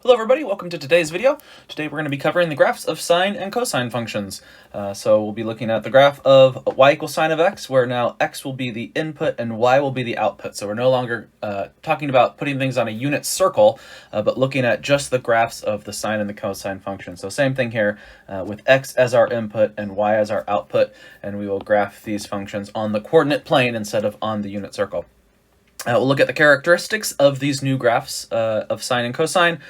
Hello everybody, welcome to today's video. Today we're going to be covering the graphs of sine and cosine functions. So we'll be looking at the graph of y equals sine of x, where now x will be the input and y will be the output. So we're no longer talking about putting things on a unit circle, but looking at just the graphs of the sine and the cosine function. So same thing here with x as our input and y as our output, and we will graph these functions on the coordinate plane instead of on the unit circle. We'll look at the characteristics of these new graphs of sine and cosine.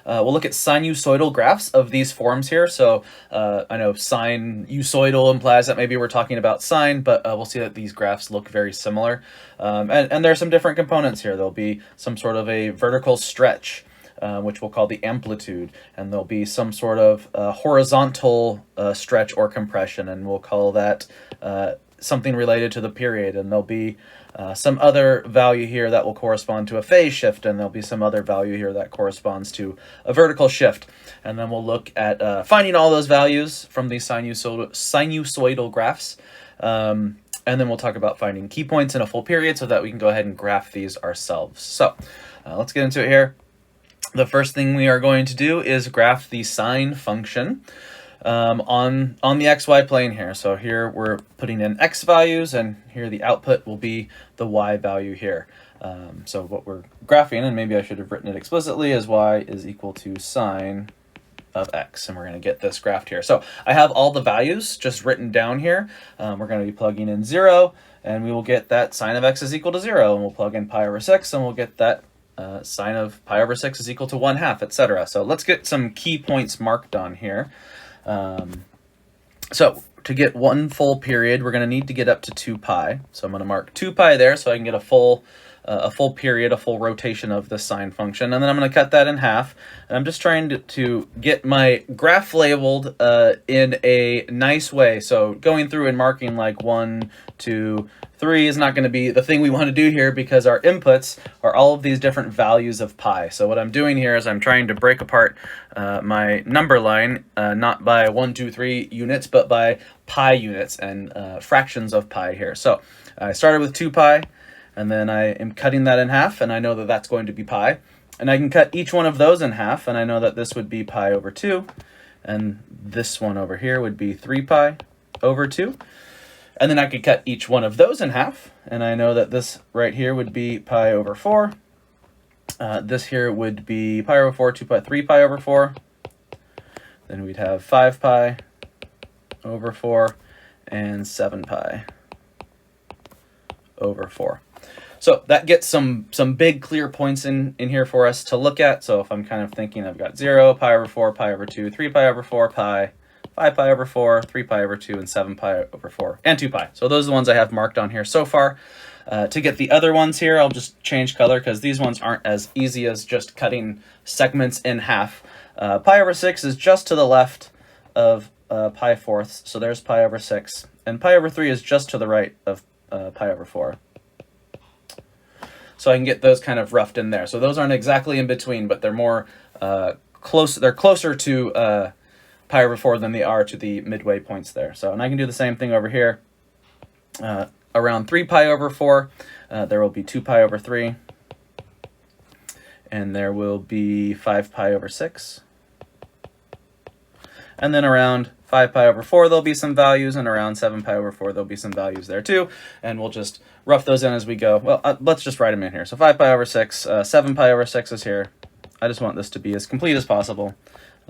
We'll look at sinusoidal graphs of these forms here. So I know sinusoidal implies that maybe we're talking about sine, but we'll see that these graphs look very similar. And there are some different components here. There'll be some sort of a vertical stretch, which we'll call the amplitude, and there'll be some sort of horizontal stretch or compression, and we'll call that something related to the period, and there'll be some other value here that will correspond to a phase shift, and there'll be some other value here that corresponds to a vertical shift. And then we'll look at finding all those values from these sinusoidal graphs, and then we'll talk about finding key points in a full period so that we can go ahead and graph these ourselves. So let's get into it here. The first thing we are going to do is graph the sine function on the xy plane here. So here we're putting in x values, and here the output will be the y value here. So what we're graphing, and maybe I should have written it explicitly, is y is equal to sine of x, and we're going to get this graphed here. So I have all the values just written down here. We're going to be plugging in 0, and we will get that sine of x is equal to 0, and we'll plug in pi over 6, and we'll get that sine of pi over 6 is equal to 1/2, etc. So let's get some key points marked on here. So to get one full period, we're going to need to get up to 2 pi. So I'm going to mark 2 pi there so I can get a full period, a full rotation of the sine function. And then I'm going to cut that in half. And I'm just trying to get my graph labeled in a nice way. So going through and marking like 1, 2, 3 is not going to be the thing we want to do here, because our inputs are all of these different values of pi. So what I'm doing here is I'm trying to break apart my number line, not by 1, 2, 3 units, but by pi units and fractions of pi here. So I started with 2 pi, and then I am cutting that in half, and I know that that's going to be pi. And I can cut each one of those in half, and I know that this would be pi over 2, and this one over here would be 3 pi over 2. And then I could cut each one of those in half, and I know that this right here would be pi over 4. This here would be pi over 4, 2 pi, 3 pi over 4. Then we'd have 5 pi over 4 and 7 pi over 4. So that gets some big clear points in here for us to look at. So if I'm kind of thinking, I've got 0, pi over 4, pi over 2, 3 pi over 4, pi, 5 pi over 4, 3 pi over 2, and 7 pi over 4, and 2 pi. So those are the ones I have marked on here so far. To get the other ones here, I'll just change color, because these ones aren't as easy as just cutting segments in half. Pi over 6 is just to the left of pi fourths, so there's pi over 6. And pi over 3 is just to the right of pi over 4. So I can get those kind of roughed in there. So those aren't exactly in between, but they're more close. They're closer to pi over 4 than they are to the midway points there. So, and I can do the same thing over here. Around 3 pi over 4, there will be 2 pi over 3, and there will be 5 pi over 6. And then around 5 pi over 4, there'll be some values, and around 7 pi over 4, there'll be some values there too. And we'll just rough those in as we go. Well, let's just write them in here. So 5 pi over 6, 7 pi over 6 is here. I just want this to be as complete as possible.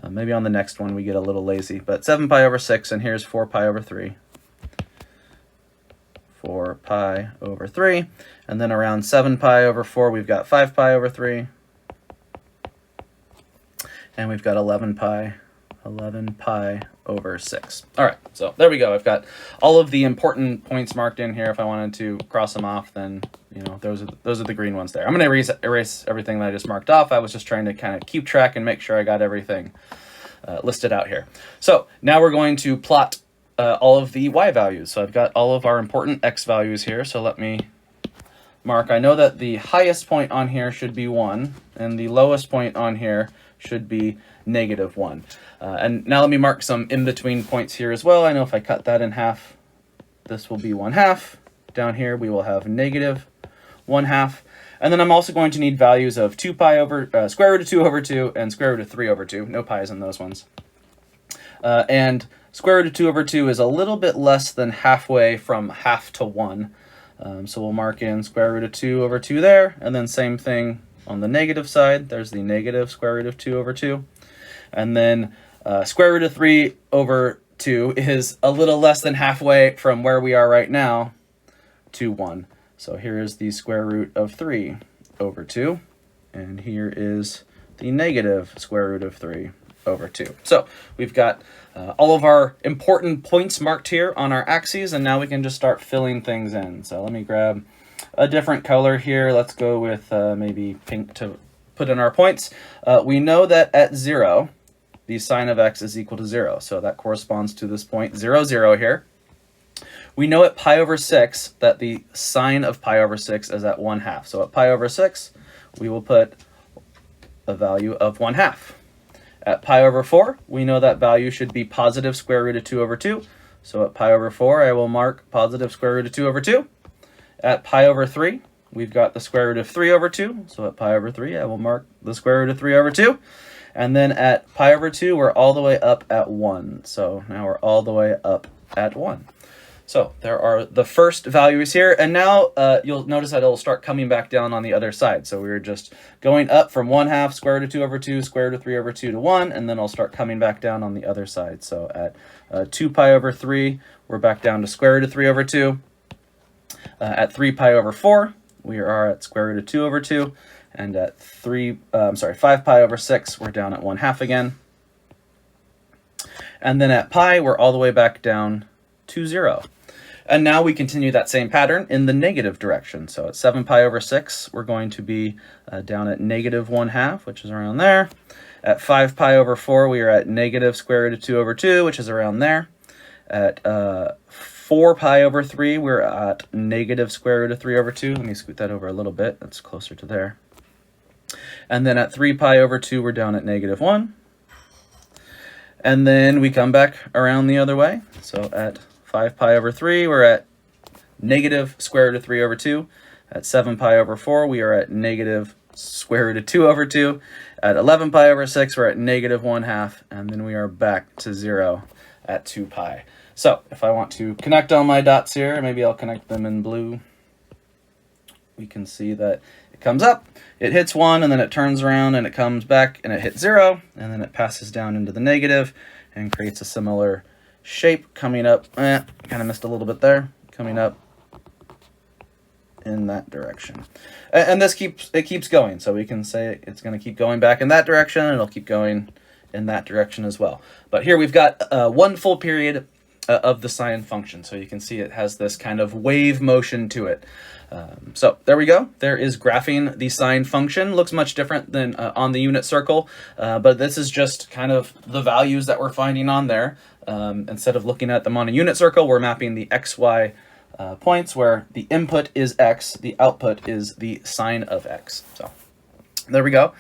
Maybe on the next one we get a little lazy, but 7 pi over 6, and here's 4 pi over 3. 4 pi over 3, and then around 7 pi over 4, we've got 5 pi over 3, and we've got 11 pi over 6. All right, so there we go. I've got all of the important points marked in here. If I wanted to cross them off, then those are the green ones there. I'm going to erase everything that I just marked off. I was just trying to kind of keep track and make sure I got everything listed out here. So now we're going to plot all of the y values. So I've got all of our important x values here. So let me mark. I know that the highest point on here should be 1, and the lowest point on here should be -1. And now let me mark some in-between points here as well. I know if I cut that in half, this will be 1/2. Down here we will have -1/2. And then I'm also going to need values of 2 pi over, square root of 2 over 2 and square root of 3 over 2. No pi's in those ones. And square root of 2 over 2 is a little bit less than halfway from half to 1. So we'll mark in square root of 2 over 2 there, and then same thing on the negative side. There's the negative square root of 2 over 2. And then square root of 3 over 2 is a little less than halfway from where we are right now to 1. So here is the square root of 3 over 2, and here is the negative square root of 3 over 2. So we've got all of our important points marked here on our axes, and now we can just start filling things in. So let me grab a different color here. Let's go with maybe pink to put in our points. We know that at 0, the sine of x is equal to 0. So that corresponds to this point 0, 0 here. We know at pi over 6 that the sine of pi over 6 is at 1/2. So at pi over 6, we will put a value of 1/2. At pi over 4, we know that value should be positive square root of 2 over 2. So at pi over 4, I will mark positive square root of 2 over 2. At pi over 3, we've got the square root of 3 over 2. So at pi over 3, I will mark the square root of 3 over 2. And then at pi over 2, we're all the way up at 1. So now we're all the way up at 1. So there are the first values here, and now you'll notice that it'll start coming back down on the other side. So we were just going up from 1/2 square root of 2 over 2, square root of 3 over 2 to 1, and then I'll start coming back down on the other side. So at 2 pi over 3, we're back down to square root of 3 over 2. At 3 pi over 4, we are at square root of 2 over 2, and at 5 pi over 6, we're down at 1/2 again. And then at pi, we're all the way back down to 0. And now we continue that same pattern in the negative direction. So at 7 pi over 6, we're going to be down at negative 1/2, which is around there. At 5 pi over 4, we are at negative square root of 2 over 2, which is around there. At 4 pi over 3, we're at negative square root of 3 over 2. Let me scoot that over a little bit. That's closer to there. And then at 3 pi over 2, we're down at negative 1. And then we come back around the other way. So at 5 pi over 3, we're at negative square root of 3 over 2. At 7 pi over 4, we are at negative square root of 2 over 2. At 11 pi over 6, we're at negative 1/2, and then we are back to 0 at 2 pi. So if I want to connect all my dots here, maybe I'll connect them in blue. We can see that it comes up, it hits 1, and then it turns around, and it comes back, and it hits 0, and then it passes down into the negative and creates a similar shape coming up. Kind of missed a little bit there. Coming up in that direction. And this keeps going. So we can say it's going to keep going back in that direction, and it'll keep going in that direction as well. But here we've got one full period of the sine function. So you can see it has this kind of wave motion to it. So there we go. There is graphing the sine function. Looks much different than on the unit circle, but this is just kind of the values that we're finding on there. Instead of looking at them on a unit circle, we're mapping the x, y points where the input is x, the output is the sine of x. So there we go.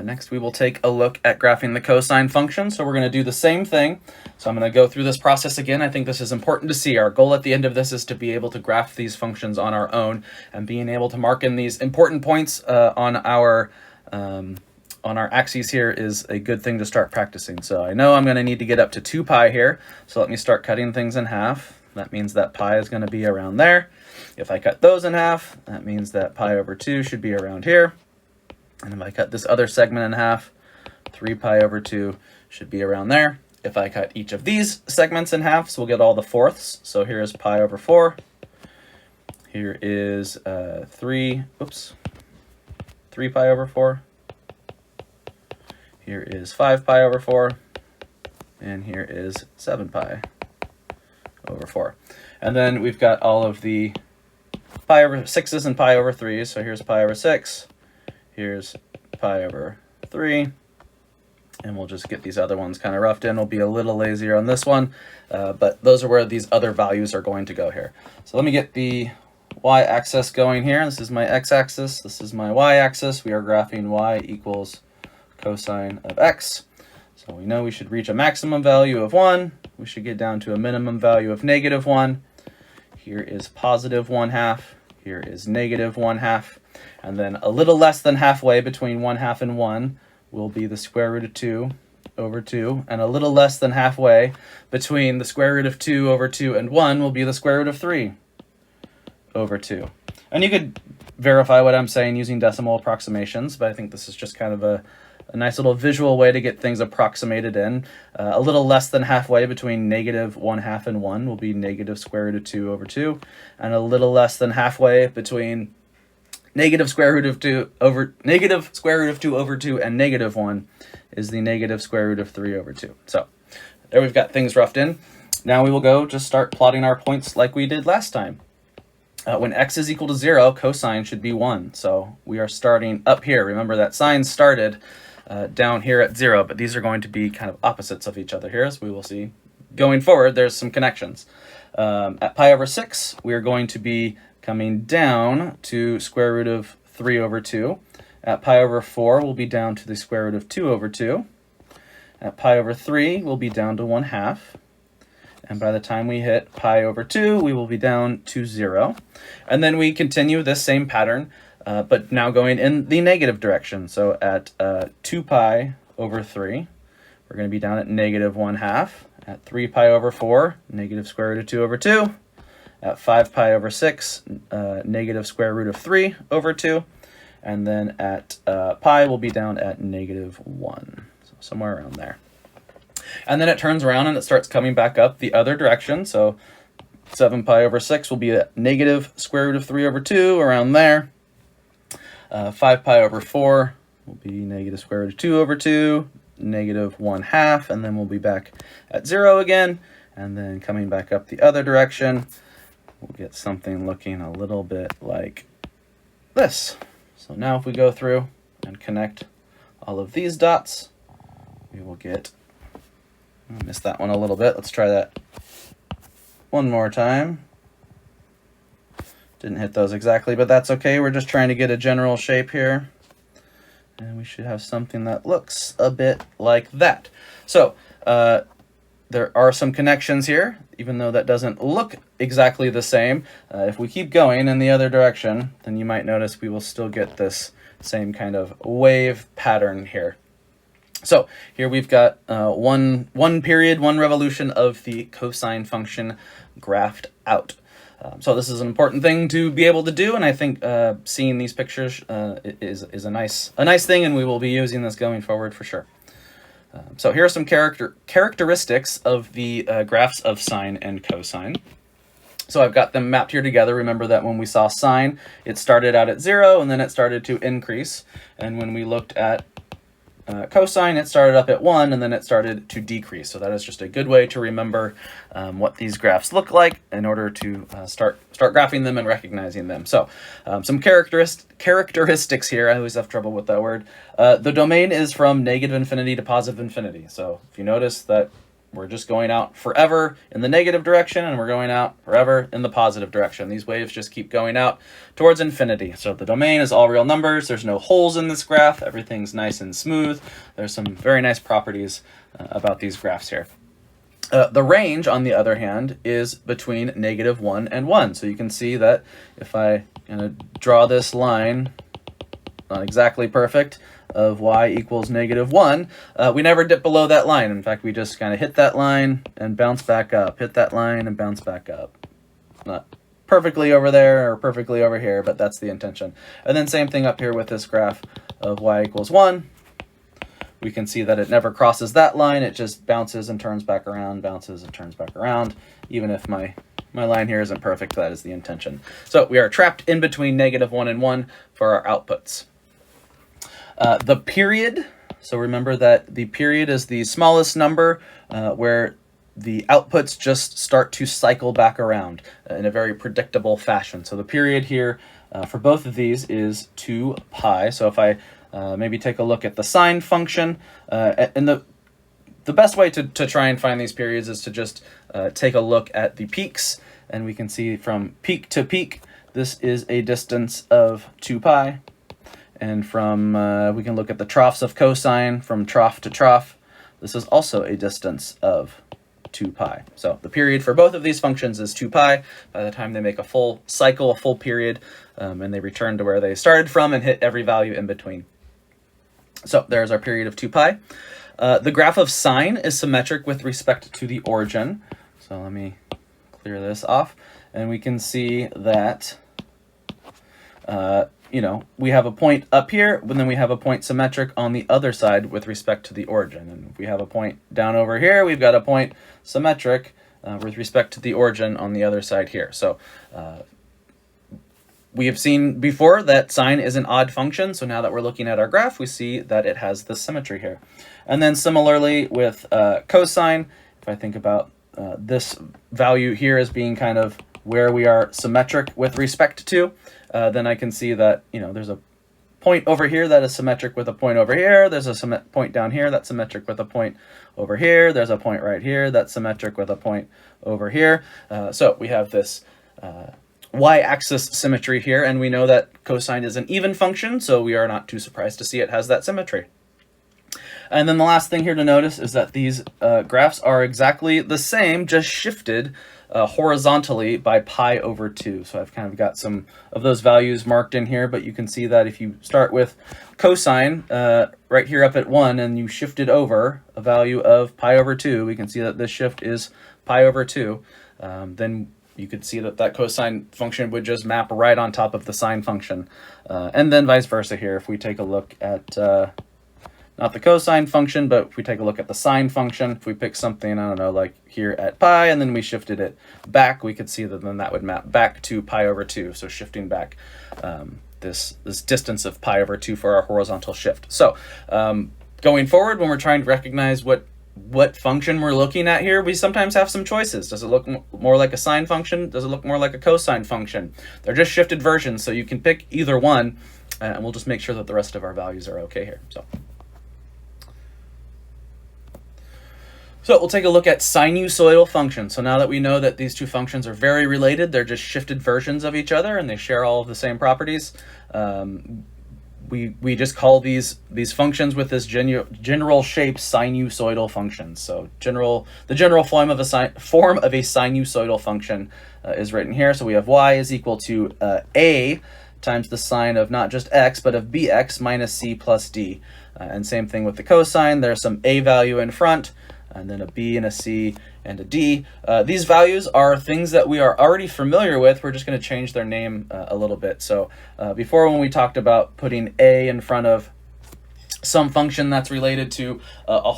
Next, we will take a look at graphing the cosine function. So we're going to do the same thing. So I'm going to go through this process again. I think this is important to see. Our goal at the end of this is to be able to graph these functions on our own, and being able to mark in these important points on our axes here is a good thing to start practicing. So I know I'm going to need to get up to 2 pi here. So let me start cutting things in half. That means that pi is going to be around there. If I cut those in half, that means that pi over 2 should be around here. And if I cut this other segment in half, 3 pi over 2 should be around there. If I cut each of these segments in half, so we'll get all the fourths. So here is pi over 4. Here is 3 pi over 4. Here is 5 pi over 4. And here is 7 pi over 4. And then we've got all of the pi over 6s and pi over 3s. So here's pi over 6. Here's pi over 3, and we'll just get these other ones kind of roughed in. We'll be a little lazier on this one, but those are where these other values are going to go here. So let me get the y-axis going here. This is my x-axis. This is my y-axis. We are graphing y equals cosine of x. So we know we should reach a maximum value of 1. We should get down to a minimum value of negative 1. Here is positive 1/2. Here is negative 1/2. And then a little less than halfway between 1/2 and 1 will be the square root of 2 over 2. And a little less than halfway between the square root of 2 over 2 and 1 will be the square root of 3 over 2. And you could verify what I'm saying using decimal approximations, but I think this is just kind of a nice little visual way to get things approximated in. A little less than halfway between negative 1/2 and 1 will be negative square root of 2 over 2. And a little less than halfway between negative square root of 2 over 2 and negative 1 is the negative square root of 3 over 2. So there we've got things roughed in. Now we will go just start plotting our points like we did last time. When x is equal to 0, cosine should be 1. So we are starting up here. Remember that sine started down here at 0, but these are going to be kind of opposites of each other here, as we will see. Going forward, there's some connections. At pi over 6, we are going to be coming down to square root of 3 over 2. At pi over 4, we'll be down to the square root of 2 over 2. At pi over 3, we'll be down to 1/2. And by the time we hit pi over 2, we will be down to 0. And then we continue this same pattern, but now going in the negative direction. So at 2 pi over 3, we're going to be down at negative 1/2. At 3 pi over 4, negative square root of 2 over 2. At 5 pi over 6, negative square root of 3 over 2. And then at pi, we'll be down at negative 1. So somewhere around there. And then it turns around and it starts coming back up the other direction. So 7 pi over 6 will be at negative square root of 3 over 2, around there. 5 pi over 4 will be negative square root of 2 over 2, negative 1/2, and then we'll be back at 0 again. And then coming back up the other direction, we'll get something looking a little bit like this. So now if we go through and connect all of these dots, we will get, I missed that one a little bit. Let's try that one more time. Didn't hit those exactly, but that's okay. We're just trying to get a general shape here. And we should have something that looks a bit like that. So there are some connections here, even though that doesn't look exactly the same. If we keep going in the other direction, then you might notice we will still get this same kind of wave pattern here. So here we've got one period, one revolution of the cosine function graphed out. So this is an important thing to be able to do, and I think seeing these pictures is a nice thing, and we will be using this going forward for sure. So here are some characteristics of the graphs of sine and cosine. So I've got them mapped here together. Remember that when we saw sine, it started out at 0, and then it started to increase. And when we looked at cosine, it started up at 1, and then it started to decrease. So that is just a good way to remember what these graphs look like in order to start graphing them and recognizing them. So some characteristics here. I always have trouble with that word. The domain is from negative infinity to positive infinity. So if you notice that we're just going out forever in the negative direction, and we're going out forever in the positive direction. These waves just keep going out towards infinity. So the domain is all real numbers. There's no holes in this graph. Everything's nice and smooth. There's some very nice properties about these graphs here. The range, on the other hand, is between negative 1 and 1. So you can see that if I draw this line, not exactly perfect, of y equals negative 1, we never dip below that line. In fact, we just kind of hit that line and bounce back up, hit that line and bounce back up. Not perfectly over there or perfectly over here, but that's the intention. And then same thing up here with this graph of y equals 1. We can see that it never crosses that line. It just bounces and turns back around, bounces and turns back around. Even if my line here isn't perfect, that is the intention. So we are trapped in between negative 1 and 1 for our outputs. The period, so remember that the period is the smallest number where the outputs just start to cycle back around in a very predictable fashion. So the period here for both of these is 2 pi. So if I maybe take a look at the sine function, and the best way to try and find these periods is to just take a look at the peaks, and we can see from peak to peak, this is a distance of 2 pi. And from, we can look at the troughs of cosine from trough to trough. This is also a distance of 2 pi. So the period for both of these functions is 2 pi. By the time they make a full cycle, a full period, and they return to where they started from and hit every value in between. So there's our period of 2 pi. The graph of sine is symmetric with respect to the origin. So let me clear this off, and we can see that we have a point up here, but then we have a point symmetric on the other side with respect to the origin. And if we have a point down over here, we've got a point symmetric with respect to the origin on the other side here. So we have seen before that sine is an odd function. So now that we're looking at our graph, we see that it has this symmetry here. And then similarly with cosine, if I think about this value here as being kind of where we are symmetric with respect to, then I can see that, there's a point over here that is symmetric with a point over here. There's a point down here that's symmetric with a point over here. There's a point right here that's symmetric with a point over here. So we have this y-axis symmetry here, and we know that cosine is an even function, so we are not too surprised to see it has that symmetry. And then the last thing here to notice is that these graphs are exactly the same, just shifted horizontally by pi over 2. So I've kind of got some of those values marked in here, but you can see that if you start with cosine right here up at 1 and you shift it over a value of pi over 2, we can see that this shift is pi over 2. Then you could see that that cosine function would just map right on top of the sine function. And then vice versa here. If we take a look at not the cosine function, but if we take a look at the sine function, if we pick something, I don't know, like here at pi, and then we shifted it back, we could see that then that would map back to pi over 2. So shifting back this distance of pi over 2 for our horizontal shift. So going forward, when we're trying to recognize what function we're looking at here, we sometimes have some choices. Does it look more like a sine function? Does it look more like a cosine function? They're just shifted versions, so you can pick either one, and we'll just make sure that the rest of our values are okay here. So we'll take a look at sinusoidal functions. So now that we know that these two functions are very related, they're just shifted versions of each other and they share all of the same properties. We just call these functions with this general shape sinusoidal functions. So the general form of a sinusoidal function is written here. So we have y is equal to a times the sine of not just x, but of bx minus c plus d. And same thing with the cosine. There's some a value in front, and then a b and a c and a d. These values are things that we are already familiar with. We're just going to change their name a little bit. So before, when we talked about putting a in front of some function that's related to a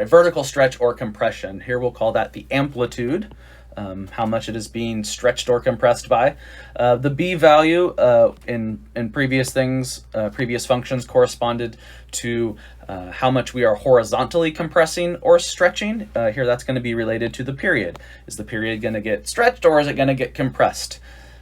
vertical stretch or compression, here we'll call that the amplitude. How much it is being stretched or compressed by. The b value in previous functions corresponded to how much we are horizontally compressing or stretching. Here that's going to be related to the period. Is the period going to get stretched or is it going to get compressed?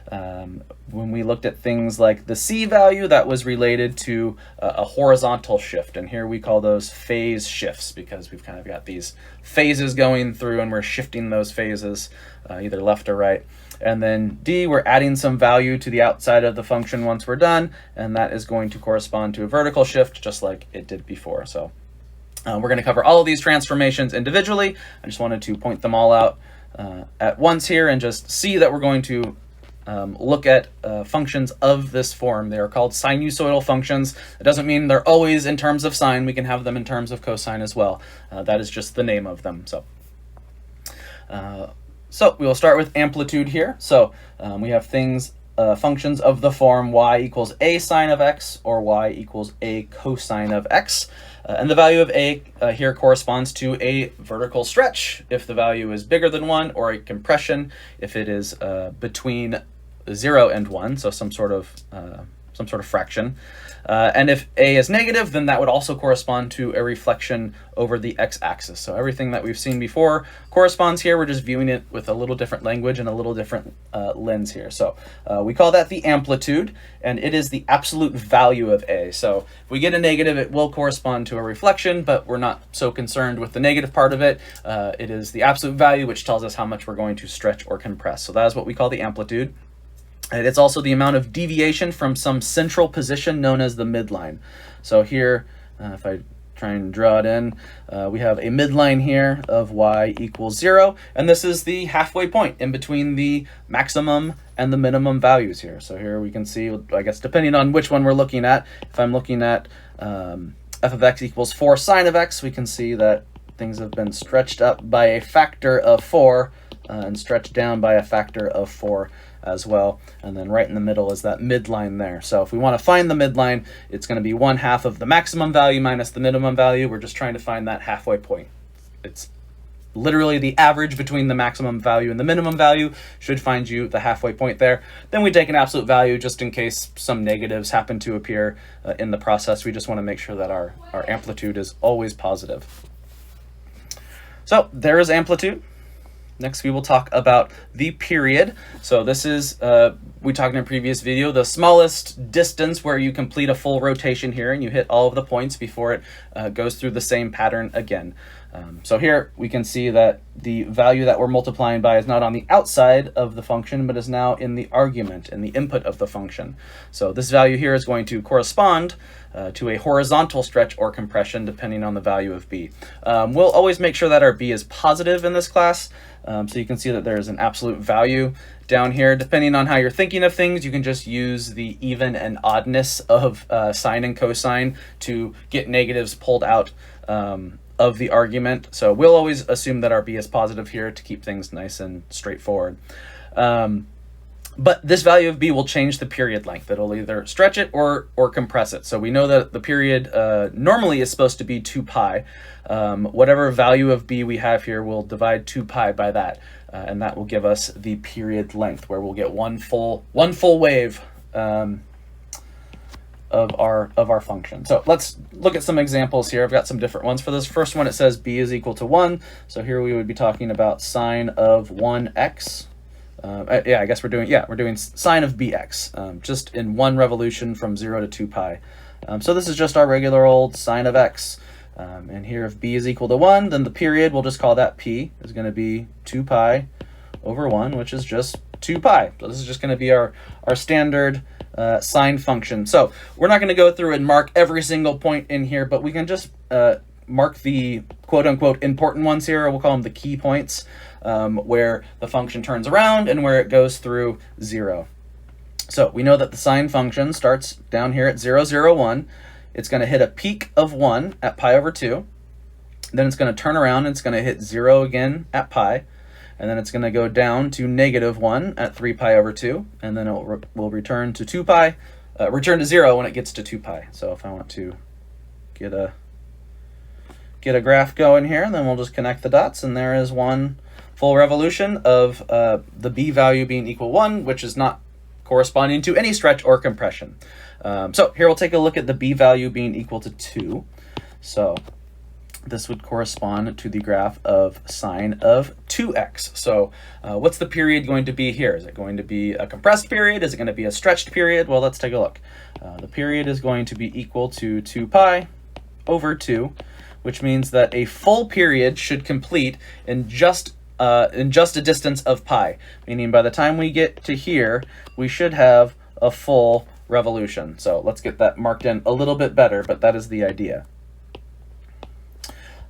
When we looked at things like the c value, that was related to a horizontal shift, and here we call those phase shifts because we've kind of got these phases going through and we're shifting those phases either left or right. And then d, we're adding some value to the outside of the function once we're done, and that is going to correspond to a vertical shift just like it did before. So we're going to cover all of these transformations individually. I just wanted to point them all out at once here and just see that we're going to look at functions of this form. They are called sinusoidal functions. It doesn't mean they're always in terms of sine. We can have them in terms of cosine as well. That is just the name of them. So we will start with amplitude here. So we have functions of the form y equals a sine of x or y equals a cosine of x. And the value of a here corresponds to a vertical stretch if the value is bigger than 1, or a compression if it is between 0 and 1, so some sort of fraction. And if a is negative, then that would also correspond to a reflection over the x-axis. So everything that we've seen before corresponds here. We're just viewing it with a little different language and a little different lens here. So we call that the amplitude, and it is the absolute value of a. So if we get a negative, it will correspond to a reflection, but we're not so concerned with the negative part of it. It is the absolute value, which tells us how much we're going to stretch or compress. So that is what we call the amplitude. And it's also the amount of deviation from some central position known as the midline. So here, if I try and draw it in. We have a midline here of y equals 0, and this is the halfway point in between the maximum and the minimum values here. So here we can see, I guess depending on which one we're looking at, if I'm looking at f of x equals 4 sine of x, we can see that things have been stretched up by a factor of 4 and stretched down by a factor of 4 as well. And then right in the middle is that midline there. So if we want to find the midline, it's going to be 1/2 of the maximum value minus the minimum value. We're just trying to find that halfway point. It's literally the average between the maximum value and the minimum value should find you the halfway point there. Then we take an absolute value just in case some negatives happen to appear in the process. We just want to make sure that our amplitude is always positive. So there is amplitude. Next, we will talk about the period. So this is, we talked in a previous video, the smallest distance where you complete a full rotation here and you hit all of the points before it goes through the same pattern again. So here we can see that the value that we're multiplying by is not on the outside of the function, but is now in the argument, in the input of the function. So this value here is going to correspond to a horizontal stretch or compression depending on the value of b. We'll always make sure that our b is positive in this class. So you can see that there's an absolute value down here. Depending on how you're thinking of things, you can just use the even and oddness of sine and cosine to get negatives pulled out of the argument. So we'll always assume that our b is positive here to keep things nice and straightforward. But this value of b will change the period length. It'll either stretch it or compress it. So we know that the period normally is supposed to be 2 pi. Whatever value of b we have here, we'll divide 2 pi by that. And that will give us the period length, where we'll get one full wave of our function. So let's look at some examples here. I've got some different ones for this. First one, it says b is equal to 1. So here we would be talking about sine of 1x. Yeah, I guess we're doing sine of bx, just in one revolution from 0 to 2 pi. So this is just our regular old sine of x. And here if b is equal to 1, then the period, we'll just call that p, is going to be 2 pi over 1, which is just 2 pi. So this is just going to be our standard sine function. So we're not going to go through and mark every single point in here, but we can just mark the quote-unquote important ones here. We'll call them the key points, where the function turns around and where it goes through 0. So we know that the sine function starts down here at 0, 0, 1. It's going to hit a peak of 1 at pi over 2. Then it's going to turn around and it's going to hit 0 again at pi. And then it's going to go down to -1 at 3 pi over 2. And then it will return to 2 pi, return to 0 when it gets to 2 pi. So if I want to get a graph going here, then we'll just connect the dots, and there is one full revolution of the b value being equal 1, which is not corresponding to any stretch or compression. So here we'll take a look at the b value being equal to 2. So this would correspond to the graph of sine of 2x. So what's the period going to be here? Is it going to be a compressed period? Is it going to be a stretched period? Well, let's take a look. The period is going to be equal to 2 pi over 2, which means that a full period should complete in just a distance of pi, meaning by the time we get to here, we should have a full revolution. So let's get that marked in a little bit better, but that is the idea.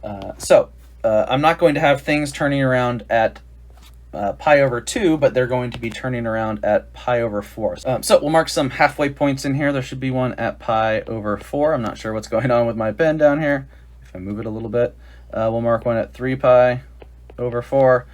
I'm not going to have things turning around at pi over 2, but they're going to be turning around at pi over 4. So we'll mark some halfway points in here. There should be one at pi over 4. I'm not sure what's going on with my pen down here. If I move it a little bit, we'll mark one at 3 pi over 4.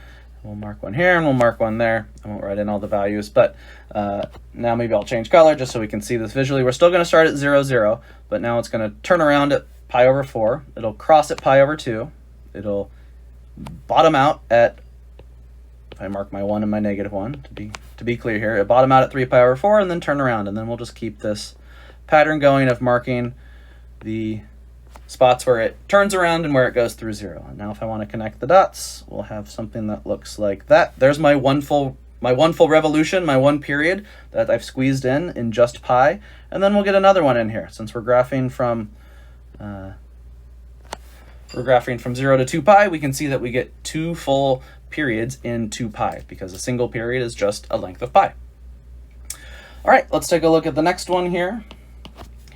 We'll mark one here and we'll mark one there. I won't write in all the values, but now maybe I'll change color just so we can see this visually. We're still going to start at 0, 0, but now it's going to turn around at pi over 4. It'll cross at pi over 2. It'll bottom out at, if I mark my 1 and my -1 to be clear here, it'll bottom out at 3 pi over 4 and then turn around, and then we'll just keep this pattern going of marking the spots where it turns around and where it goes through 0. And now if I want to connect the dots, we'll have something that looks like that. There's my one full revolution, my one period that I've squeezed in just pi, and then we'll get another one in here. Since we're graphing from 0 to 2 pi, we can see that we get 2 full periods in 2 pi, because a single period is just a length of pi. All right, let's take a look at the next one here.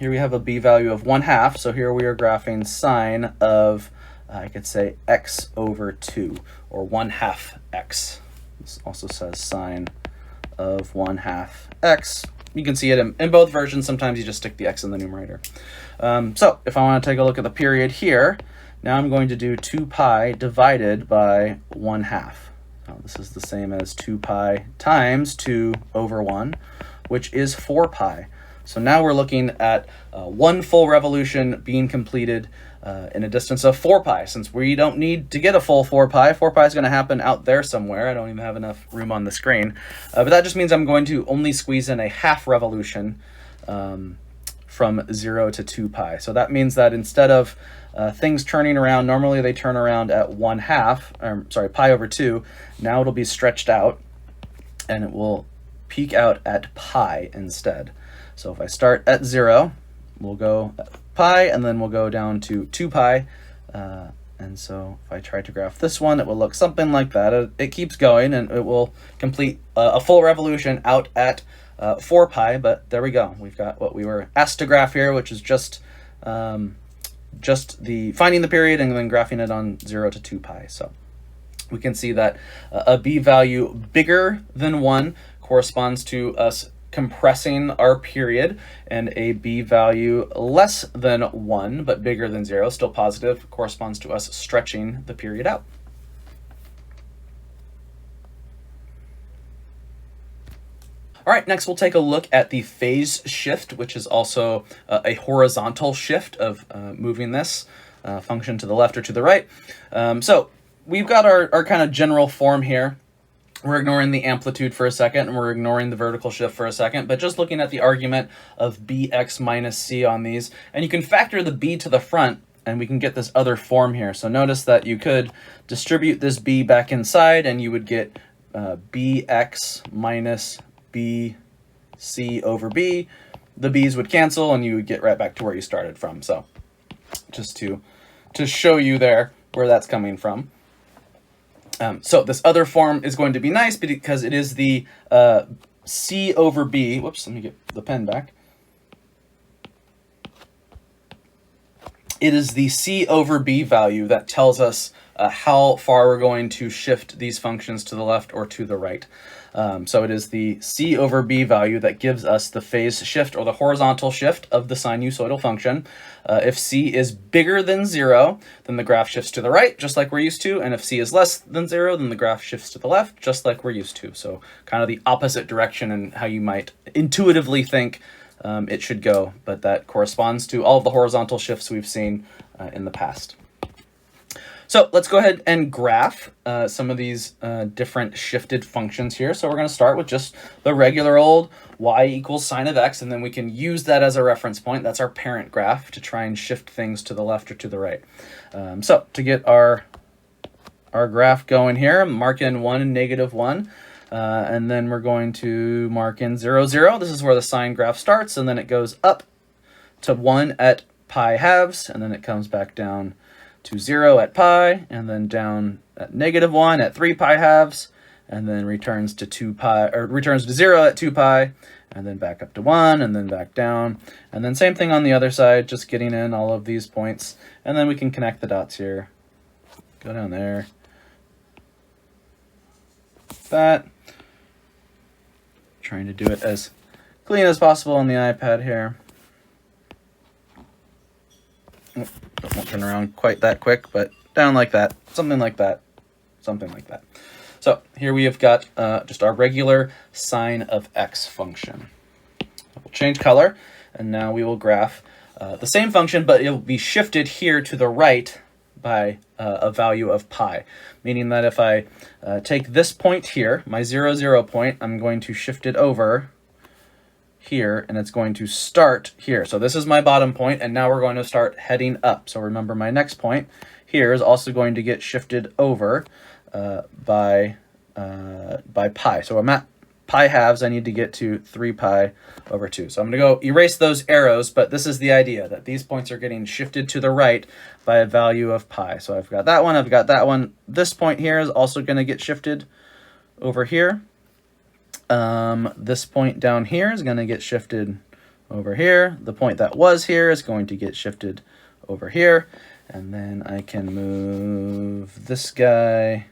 here we have a b value of 1/2. So here we are graphing sine of, I could say x over 2, or 1/2 x. This also says sine of 1/2 x. You can see it in both versions. Sometimes you just stick the x in the numerator. So if I want to take a look at the period here, now I'm going to do 2 pi divided by 1/2. Now this is the same as 2 pi times 2 over 1, which is 4 pi. So now we're looking at 1 full revolution being completed in a distance of 4 pi. Since we don't need to get a full 4 pi, 4 pi is going to happen out there somewhere. I don't even have enough room on the screen. But that just means I'm going to only squeeze in a half revolution from 0 to 2 pi. So that means that instead of things turning around, normally they turn around at 1/2, pi over 2. Now it'll be stretched out, and it will peak out at pi instead. So if I start at 0, we'll go pi, and then we'll go down to 2 pi. And so if I try to graph this one, it will look something like that. It keeps going, and it will complete a full revolution out at 4 pi, but there we go. We've got what we were asked to graph here, which is just the finding the period and then graphing it on 0 to 2 pi. So we can see that a b value bigger than 1 corresponds to us compressing our period, and a b value less than 1 but bigger than 0, still positive, corresponds to us stretching the period out. All right, next we'll take a look at the phase shift, which is also a horizontal shift of moving this function to the left or to the right. So we've got our kind of general form here. We're ignoring the amplitude for a second, and we're ignoring the vertical shift for a second, but just looking at the argument of bx minus c on these. And you can factor the b to the front, and we can get this other form here. So notice that you could distribute this b back inside, and you would get bx minus bc over b. The b's would cancel, and you would get right back to where you started from. So just to show you there where that's coming from. So this other form is going to be nice because it is the c over b. Whoops, let me get the pen back. It is the c over b value that tells us how far we're going to shift these functions to the left or to the right. So it is the c over b value that gives us the phase shift, or the horizontal shift, of the sinusoidal function. If c is bigger than 0, then the graph shifts to the right, just like we're used to. And if c is less than 0, then the graph shifts to the left, just like we're used to. So kind of the opposite direction in how you might intuitively think it should go. But that corresponds to all of the horizontal shifts we've seen in the past. So let's go ahead and graph some of these different shifted functions here. So we're going to start with just the regular old y equals sine of x, and then we can use that as a reference point. That's our parent graph to try and shift things to the left or to the right. So to get our graph going here, mark in 1 and -1, and then we're going to mark in 0, 0. This is where the sine graph starts, and then it goes up to 1 at pi halves, and then it comes back down to 0 at pi, and then down at -1 at 3 pi halves, and then returns to 2 pi, or returns to 0 at 2 pi, and then back up to 1, and then back down. And then same thing on the other side, just getting in all of these points, and then we can connect the dots here. Go down there. That. Trying to do it as clean as possible on the iPad here. Won't turn around quite that quick, but down like that, something like that, something like that. So here we have got just our regular sine of x function. We'll change color, and now we will graph the same function, but it will be shifted here to the right by a value of pi, meaning that if I take this point here, my 0, 0 point, I'm going to shift it over here, and it's going to start here. So this is my bottom point, and now we're going to start heading up. So remember, my next point here is also going to get shifted over by pi. So I'm at pi halves. I need to get to 3 pi over 2. So I'm going to go erase those arrows, but this is the idea, that these points are getting shifted to the right by a value of pi. So I've got that one, I've got that one. This point here is also going to get shifted over here. This point down here is going to get shifted over here. The point that was here is going to get shifted over here. And then I can move this guy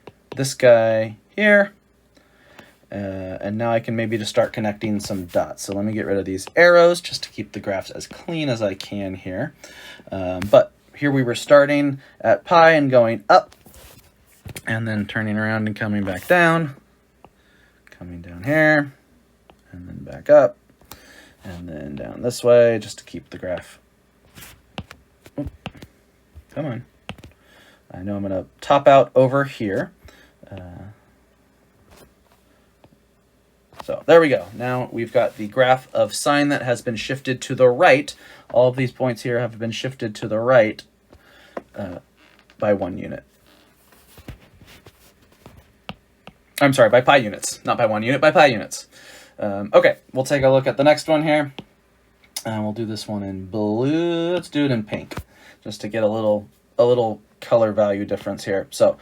here. And now I can maybe just start connecting some dots. So let me get rid of these arrows just to keep the graphs as clean as I can here. But here we were starting at pi and going up, and then turning around and coming back down, coming down here, and then back up, and then down this way, just to keep the graph. Oop. Come on. I know I'm going to top out over here. So there we go. Now we've got the graph of sine that has been shifted to the right. All of these points here have been shifted to the right by 1 unit. I'm sorry, by pi units, not by 1 unit, by pi units. Okay, we'll take a look at the next one here. And we'll do this one in blue. Let's do it in pink, just to get a little color value difference here. So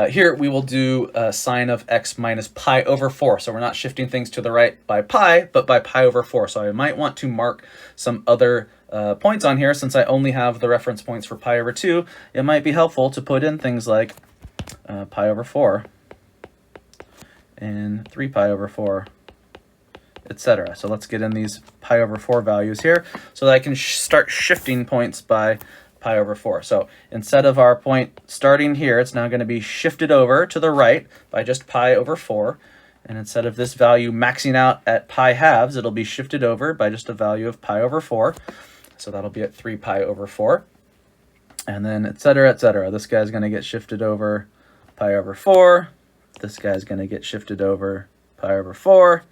here we will do sine of x minus pi over 4. So we're not shifting things to the right by pi, but by pi over 4. So I might want to mark some other points on here. Since I only have the reference points for pi over 2, it might be helpful to put in things like pi over 4 and 3 pi over 4, etc. So let's get in these pi over 4 values here so that I can start shifting points by pi over 4. So instead of our point starting here, it's now going to be shifted over to the right by just pi over 4. And instead of this value maxing out at pi halves, it'll be shifted over by just a value of pi over 4. So that'll be at 3 pi over 4. And then et cetera, et cetera. This guy's going to get shifted over pi over 4. This guy's going to get shifted over pi over 4.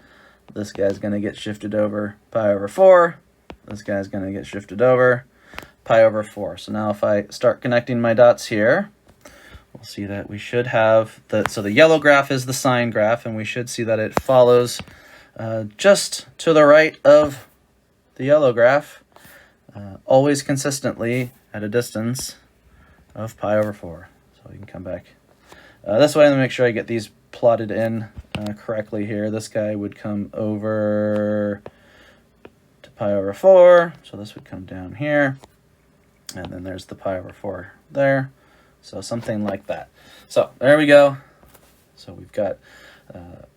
This guy's going to get shifted over pi over 4. This guy's going to get shifted over pi over 4. So now if I start connecting my dots here, we'll see that we should have so the yellow graph is the sine graph, and we should see that it follows just to the right of the yellow graph, always consistently at a distance of pi over 4. So we can come back this way and make sure I get these plotted in correctly here. This guy would come over to pi over 4, so this would come down here. And then there's the pi over 4 there. So something like that. So there we go. So we've got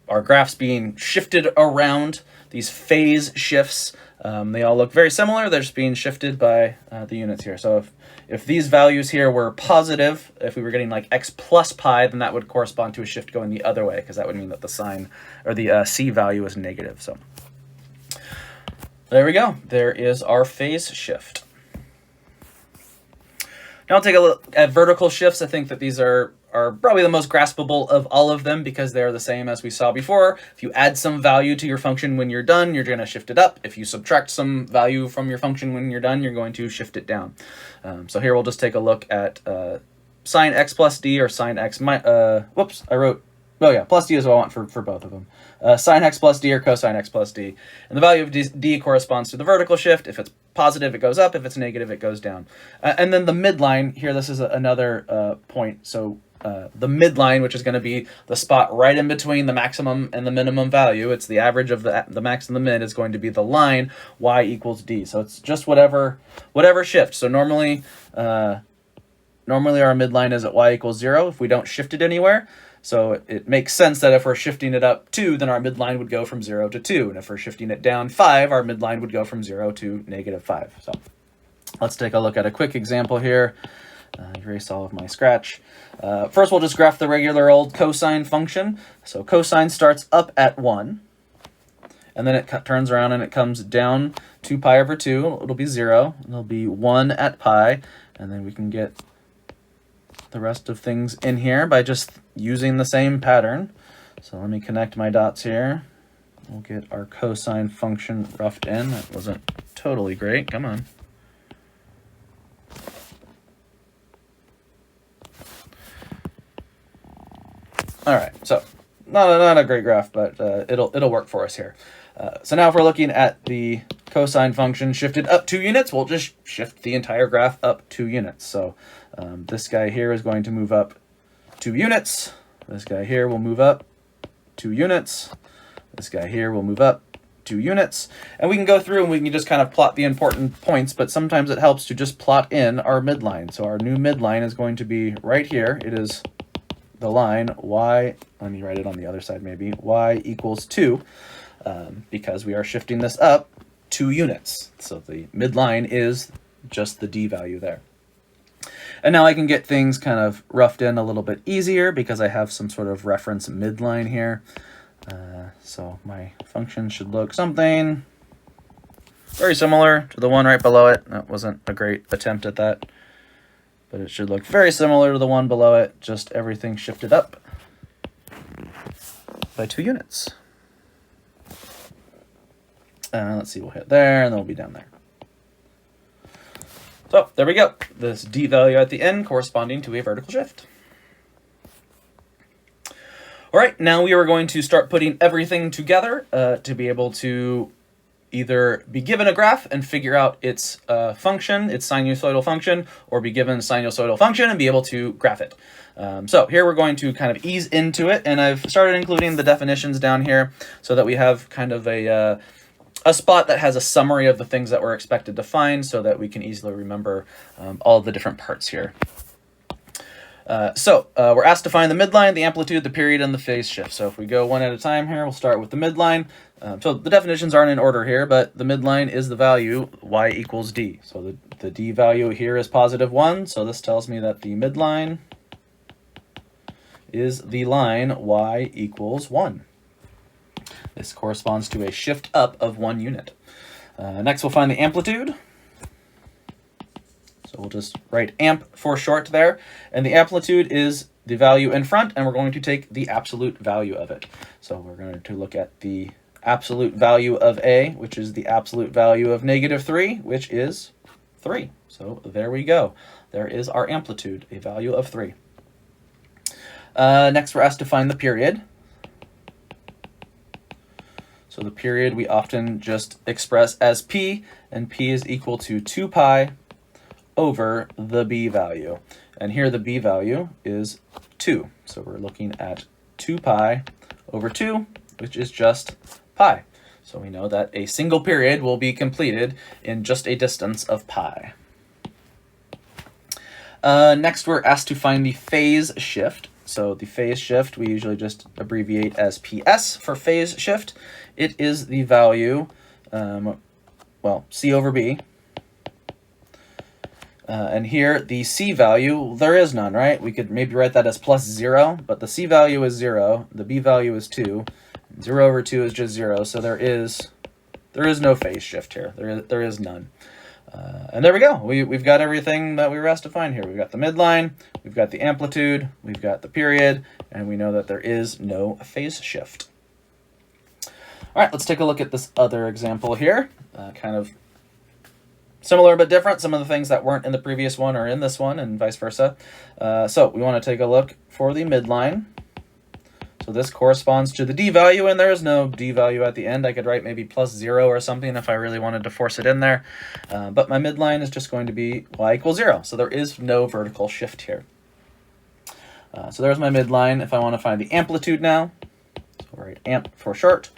our graphs being shifted around, these phase shifts. They all look very similar. They're just being shifted by the units here. So if these values here were positive, if we were getting like x plus pi, then that would correspond to a shift going the other way, because that would mean that the sine or the c value is negative. So there we go. There is our phase shift. Now I'll take a look at vertical shifts. I think that these are probably the most graspable of all of them because they're the same as we saw before. If you add some value to your function when you're done, you're going to shift it up. If you subtract some value from your function when you're done, you're going to shift it down. So here we'll just take a look at sine x plus d or sine x whoops, I wrote, oh yeah, plus d is what I want for both of them. Sine x plus d or cosine x plus d. And the value of d corresponds to the vertical shift. If it's positive, it goes up. If it's negative, it goes down. And then the midline here, this is another point. So the midline, which is going to be the spot right in between the maximum and the minimum value, it's the average of the max and the mid, is going to be the line y equals d. So it's just whatever shift. So normally our midline is at y equals 0 if we don't shift it anywhere. So it makes sense that if we're shifting it up 2, then our midline would go from 0 to 2. And if we're shifting it down 5, our midline would go from 0 to -5. So let's take a look at a quick example here. Erase all of my scratch. First, we'll just graph the regular old cosine function. So cosine starts up at 1. And then it turns around and it comes down to pi over 2. It'll be 0. It'll be 1 at pi. And then we can get the rest of things in here by just using the same pattern. So let me connect my dots here. We'll get our cosine function roughed in. That wasn't totally great. Come on. All right, so not a great graph, but it'll work for us here. So now if we're looking at the cosine function shifted up 2 units, we'll just shift the entire graph up 2 units. So this guy here is going to move up 2 units. This guy here will move up 2 units. This guy here will move up 2 units. And we can go through and we can just kind of plot the important points, but sometimes it helps to just plot in our midline. So our new midline is going to be right here. It is the line y, let me write it on the other side maybe, y equals 2, because we are shifting this up 2 units. So the midline is just the d value there. And now I can get things kind of roughed in a little bit easier because I have some sort of reference midline here. So my function should look something very similar to the one right below it. That wasn't a great attempt at that, but it should look very similar to the one below it, just everything shifted up by 2 units. Let's see, we'll hit there, and then we'll be down there. So there we go. This d value at the end corresponding to a vertical shift. All right, now we are going to start putting everything together to be able to either be given a graph and figure out its function, its sinusoidal function, or be given a sinusoidal function and be able to graph it. So here we're going to kind of ease into it, and I've started including the definitions down here so that we have kind of a spot that has a summary of the things that we're expected to find so that we can easily remember all the different parts here. We're asked to find the midline, the amplitude, the period, and the phase shift. So if we go one at a time here, we'll start with the midline. So the definitions aren't in order here, but the midline is the value y equals d. So the d value here is positive 1, so this tells me that the midline is the line y equals 1. This corresponds to a shift up of 1 unit. Next, we'll find the amplitude. So we'll just write amp for short there. And the amplitude is the value in front, and we're going to take the absolute value of it. So we're going to look at the absolute value of A, which is the absolute value of -3, which is 3. So there we go. There is our amplitude, a value of 3. Next, we're asked to find the period. So the period we often just express as p, and p is equal to 2 pi over the b value. And here the b value is 2. So we're looking at 2 pi over 2, which is just pi. So we know that a single period will be completed in just a distance of pi. Next, we're asked to find the phase shift. So the phase shift, we usually just abbreviate as PS for phase shift. It is the value, C over B. And here, the C value, there is none, right? We could maybe write that as +0, but the C value is 0, the B value is 2, 0 over 2 is just 0, so there is no phase shift here. There is none. And there we go. We've got everything that we were asked to find here. We've got the midline, we've got the amplitude, we've got the period, and we know that there is no phase shift. All right, let's take a look at this other example here. Kind of similar but different. Some of the things that weren't in the previous one are in this one, and vice versa. So we want to take a look for the midline. So this corresponds to the d value, and there is no d value at the end. I could write maybe +0 or something if I really wanted to force it in there. But my midline is just going to be y equals 0. So there is no vertical shift here. So there's my midline. If I want to find the amplitude now, so we'll write amp for short.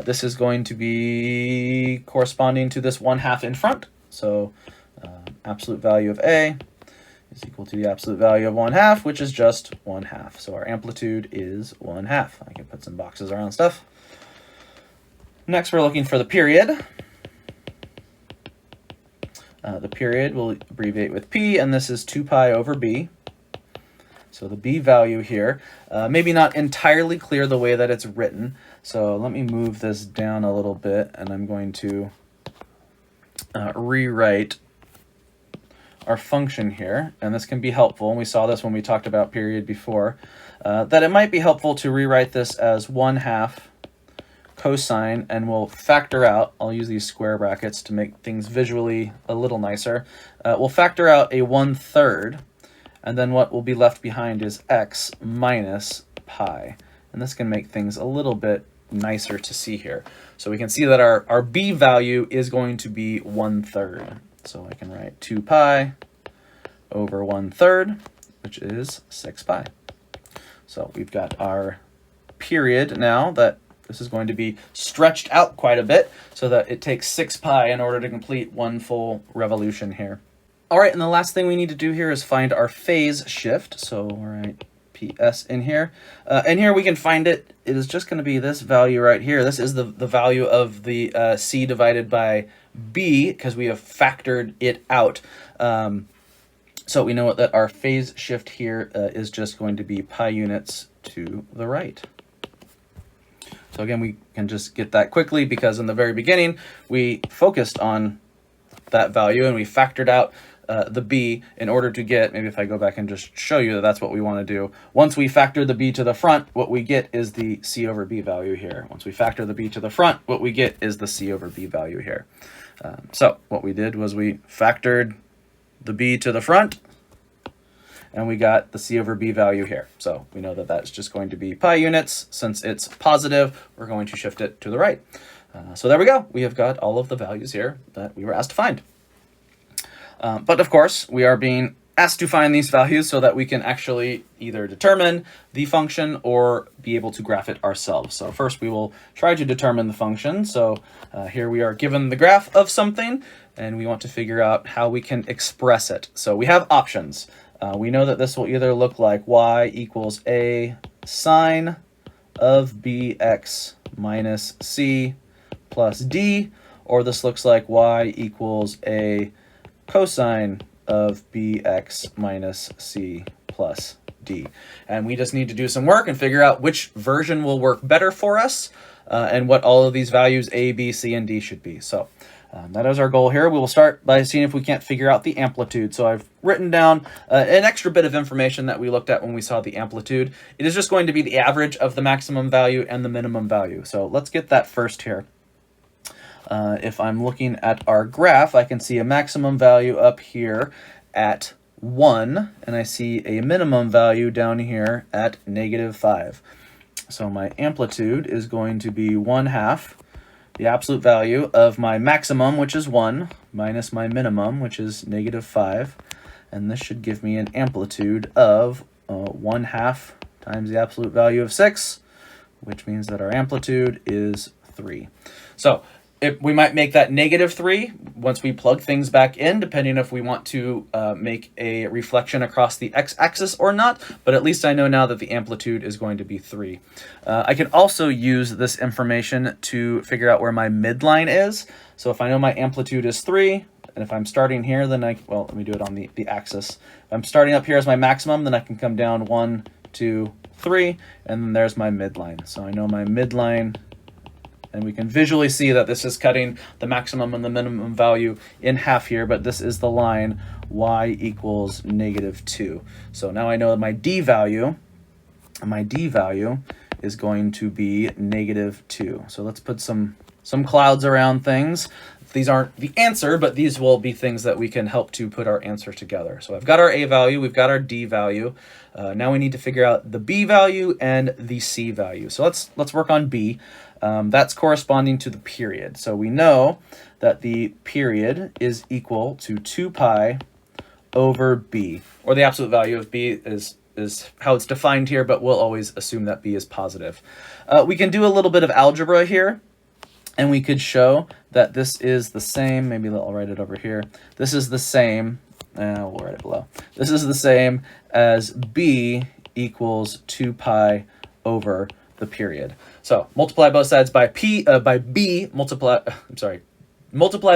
This is going to be corresponding to this 1/2 in front. So absolute value of A is equal to the absolute value of 1/2, which is just 1/2. So our amplitude is 1/2. I can put some boxes around stuff. Next, we're looking for the period. The period will abbreviate with P, and this is 2 pi over B. So the B value here, maybe not entirely clear the way that it's written. So let me move this down a little bit, and I'm going to rewrite our function here, and this can be helpful, and we saw this when we talked about period before, that it might be helpful to rewrite this as 1/2 cosine, and we'll factor out, I'll use these square brackets to make things visually a little nicer, we'll factor out a 1/3, and then what will be left behind is x minus pi, and this can make things a little bit nicer to see here. So we can see that our b value is going to be 1/3. So I can write 2 pi over 1/3, which is 6 pi. So we've got our period now that this is going to be stretched out quite a bit so that it takes 6 pi in order to complete one full revolution here. All right, and the last thing we need to do here is find our phase shift. So we'll write PS in here. And here we can find it. It is just going to be this value right here. This is the value of the C divided by B because we have factored it out. So we know that our phase shift here is just going to be pi units to the right. So again, we can just get that quickly because in the very beginning, we focused on that value and we factored out the B in order to get, maybe if I go back and just show you that that's what we want to do. Once we factor the B to the front, what we get is the C over B value here. Once we factor the B to the front, what we get is the C over B value here. So what we did was we factored the B to the front, and we got the C over B value here. So we know that that's just going to be pi units. Since it's positive, we're going to shift it to the right. So there we go. We have got all of the values here that we were asked to find. But of course, we are being asked to find these values so that we can actually either determine the function or be able to graph it ourselves. So first we will try to determine the function. So here we are given the graph of something, and we want to figure out how we can express it. So we have options. We know that this will either look like y equals a sine of bx minus c plus d, or this looks like y equals a cosine of bx minus c plus d. And we just need to do some work and figure out which version will work better for us and what all of these values a, b, c, and d should be. So that is our goal here. We will start by seeing if we can't figure out the amplitude. So I've written down an extra bit of information that we looked at when we saw the amplitude. It is just going to be the average of the maximum value and the minimum value. So let's get that first here. If I'm looking at our graph, I can see a maximum value up here at 1, and I see a minimum value down here at -5. So my amplitude is going to be 1/2 the absolute value of my maximum, which is 1, minus my minimum, which is -5. And this should give me an amplitude of 1/2 times the absolute value of 6, which means that our amplitude is 3. So we might make that -3 once we plug things back in, depending if we want to make a reflection across the x-axis or not, but at least I know now that the amplitude is going to be 3. I can also use this information to figure out where my midline is. So if I know my amplitude is 3, and if I'm starting here, then well, let me do it on the axis. If I'm starting up here as my maximum, then I can come down 1, 2, 3, and then there's my midline. So I know my midline, and we can visually see that this is cutting the maximum and the minimum value in half here, but this is the line y equals -2. So now I know that my d value is going to be -2. So let's put some clouds around things. These aren't the answer, but these will be things that we can help to put our answer together. So I've got our a value, we've got our d value. Now we need to figure out the b value and the c value. So let's work on b. That's corresponding to the period. So we know that the period is equal to 2 pi over b, or the absolute value of b is how it's defined here, but we'll always assume that b is positive. We can do a little bit of algebra here, and we could show that this is the same. Maybe I'll write it over here. This is the same. We'll write it below. This is the same as b equals 2 pi over the period. So multiply both sides by b, multiply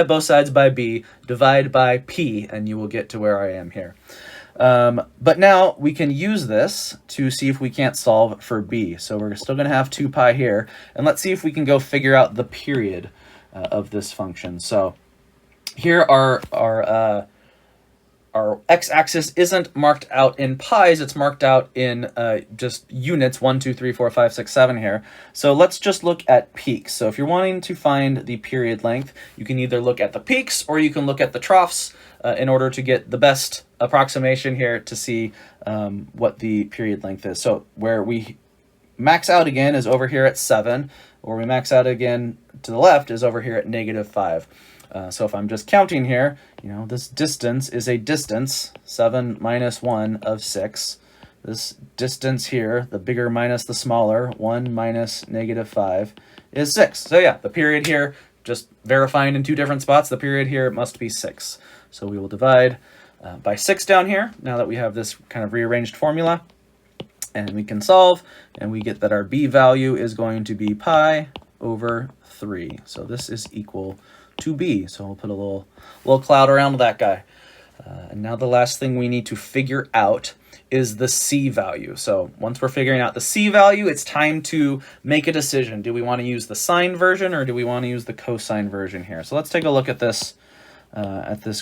both sides by b, divide by p, and you will get to where I am here. But now we can use this to see if we can't solve for b. So we're still going to have 2 pi here, and let's see if we can go figure out the period of this function. So here our x-axis isn't marked out in pi's, it's marked out in just units, 1, 2, 3, 4, 5, 6, 7 here. So let's just look at peaks. So if you're wanting to find the period length, you can either look at the peaks or you can look at the troughs in order to get the best approximation here to see what the period length is. So where we max out again is over here at 7, or we max out again to the left is over here at -5. So if I'm just counting here, this distance is a distance, 7 minus 1 of 6. this distance here, the bigger minus the smaller, 1 minus -5 is 6. So yeah, the period here, just verifying in two different spots, the period here must be 6. So we will divide by 6 down here, now that we have this kind of rearranged formula. And we can solve, and we get that our b value is going to be pi over 3. So this is equal to b. So we'll put a little cloud around that guy. And now the last thing we need to figure out is the c value. So once we're figuring out the c value, it's time to make a decision. Do we want to use the sine version or do we want to use the cosine version here? So let's take a look at this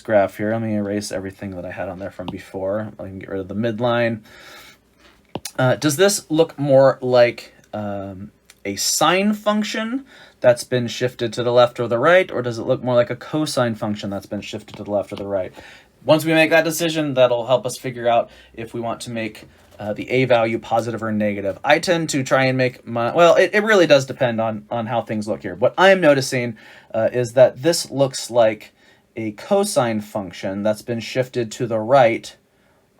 graph here. Let me erase everything that I had on there from before. I can get rid of the midline. Does this look more like a sine function that's been shifted to the left or the right, or does it look more like a cosine function that's been shifted to the left or the right? Once we make that decision, that'll help us figure out if we want to make the a value positive or negative. I tend to try and make my, well, it really does depend on how things look here. What I'm noticing is that this looks like a cosine function that's been shifted to the right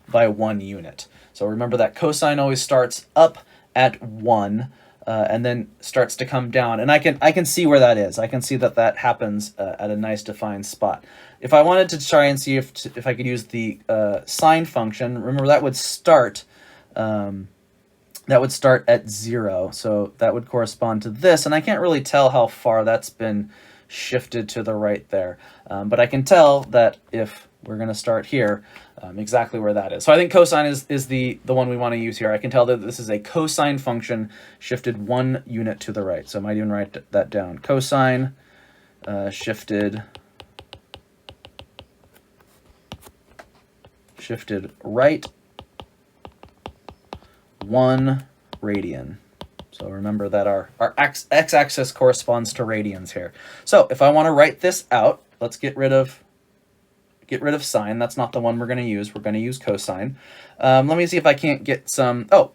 by 1 unit. So remember that cosine always starts up at 1 and then starts to come down. And I can see where that is. I can see that that happens at a nice defined spot. If I wanted to try and see if I could use the sine function, remember that would start at 0. So that would correspond to this. And I can't really tell how far that's been shifted to the right there. But I can tell that if we're going to start here, exactly where that is. So I think cosine is the one we want to use here. I can tell that this is a cosine function shifted 1 unit to the right. So I might even write that down. Cosine shifted right 1 radian. So remember that our x-axis corresponds to radians here. So if I want to write this out, let's get rid of sine. That's not the one we're going to use. We're going to use cosine. Let me see if I can't get some... Oh,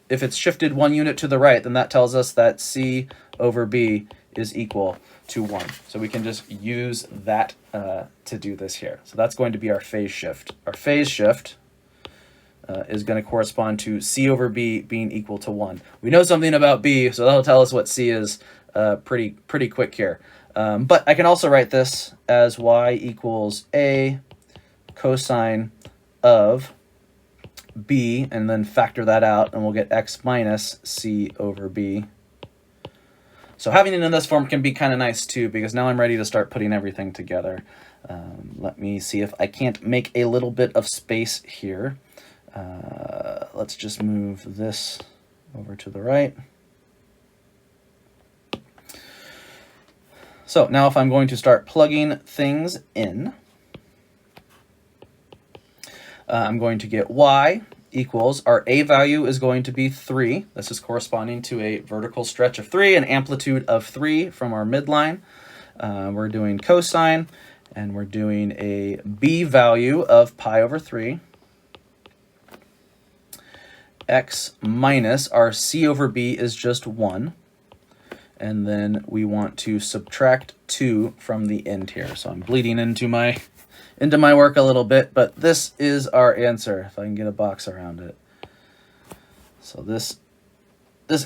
if it's shifted 1 unit to the right, then that tells us that c over b is equal to 1. So we can just use that to do this here. So that's going to be our phase shift. Our phase shift is going to correspond to c over b being equal to 1. We know something about b, so that'll tell us what c is pretty quick here. But I can also write this as y equals a cosine of b, and then factor that out, and we'll get x minus c over b. So having it in this form can be kind of nice too, because now I'm ready to start putting everything together. Let me see if I can't make a little bit of space here. Let's just move this over to the right. So now if I'm going to start plugging things in, I'm going to get y equals, our a value is going to be 3. This is corresponding to a vertical stretch of 3, an amplitude of 3 from our midline. We're doing cosine, and we're doing a b value of pi over 3. X minus our c over b is just 1. And then we want to subtract 2 from the end here. So I'm bleeding into my work a little bit, but this is our answer, if I can get a box around it. So this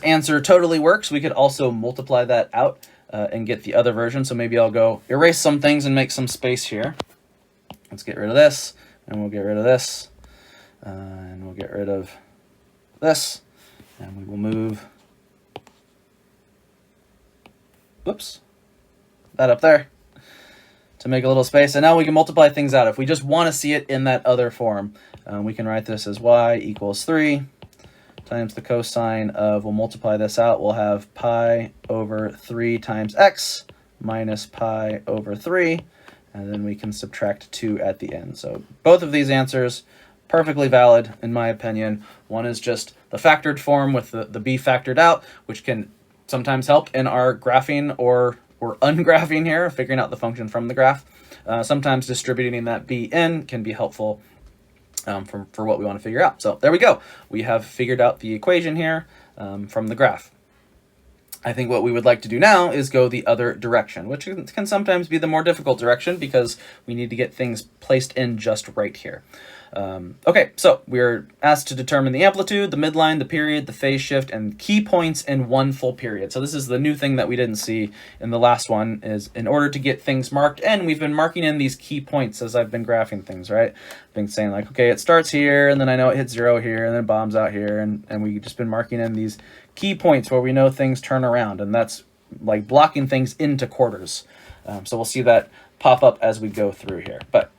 answer totally works. We could also multiply that out and get the other version. So maybe I'll go erase some things and make some space here. Let's get rid of this, and we'll get rid of this, and we'll get rid of this, and we will move, whoops, that up there to make a little space. And now we can multiply things out. If we just want to see it in that other form, we can write this as y equals 3 times the cosine of, we'll multiply this out, we'll have pi over 3 times x minus pi over 3, and then we can subtract 2 at the end. So both of these answers perfectly valid in my opinion. One is just the factored form with the b factored out, which can sometimes help in our graphing or ungraphing here, figuring out the function from the graph. Sometimes distributing that b in can be helpful for what we want to figure out. So there we go. We have figured out the equation here from the graph. I think what we would like to do now is go the other direction, which can sometimes be the more difficult direction because we need to get things placed in just right here. Okay, so we're asked to determine the amplitude, the midline, the period, the phase shift, and key points in one full period. So this is the new thing that we didn't see in the last one, is in order to get things marked in, we've been marking in these key points as I've been graphing things, right? I've been saying like, okay, it starts here, and then I know it hits 0 here, and then it bombs out here, and we've just been marking in these key points where we know things turn around, and that's like blocking things into quarters. So we'll see that pop up as we go through here. But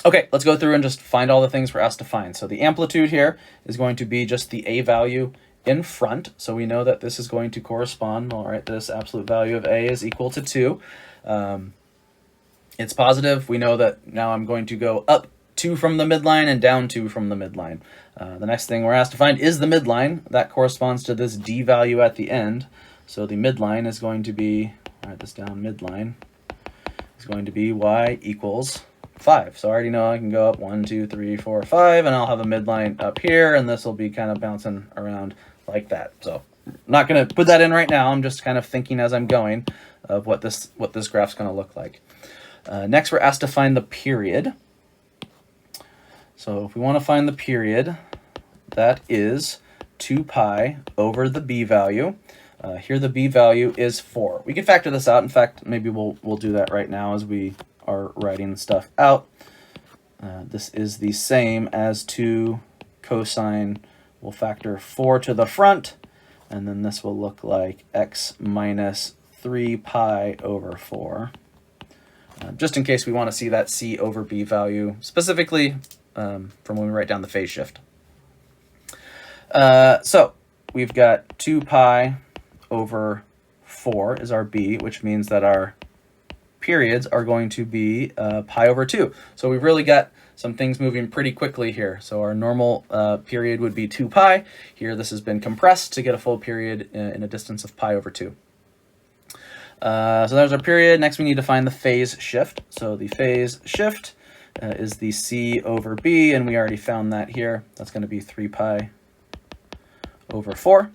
okay, let's go through and just find all the things we're asked to find. So the amplitude here is going to be just the A value in front. So we know that this is going to correspond, all right, this absolute value of A is equal to 2. It's positive. We know that now I'm going to go up 2 from the midline and down 2 from the midline. The next thing we're asked to find is the midline. That corresponds to this D value at the end. So the midline is going to be, write this down, midline is going to be Y equals 5. So I already know I can go up 1, 2, 3, 4, 5, and I'll have a midline up here, and this will be kind of bouncing around like that. So I'm not going to put that in right now. I'm just kind of thinking as I'm going of what this graph's going to look like. Next, we're asked to find the period. So if we want to find the period, that is 2 pi over the B value. Here the B value is 4. We can factor this out. In fact, maybe we'll do that right now as we are writing stuff out. This is the same as 2 cosine. We'll factor 4 to the front, and then this will look like x minus 3 pi over 4. Just in case we want to see that C over B value, specifically from when we write down the phase shift. So we've got 2 pi over 4 is our B, which means that our periods are going to be pi over 2. So we've really got some things moving pretty quickly here. So our normal period would be 2 pi. Here this has been compressed to get a full period in a distance of pi over 2. So there's our period. Next we need to find the phase shift. So the phase shift is the C over B, and we already found that here. That's going to be 3 pi over 4.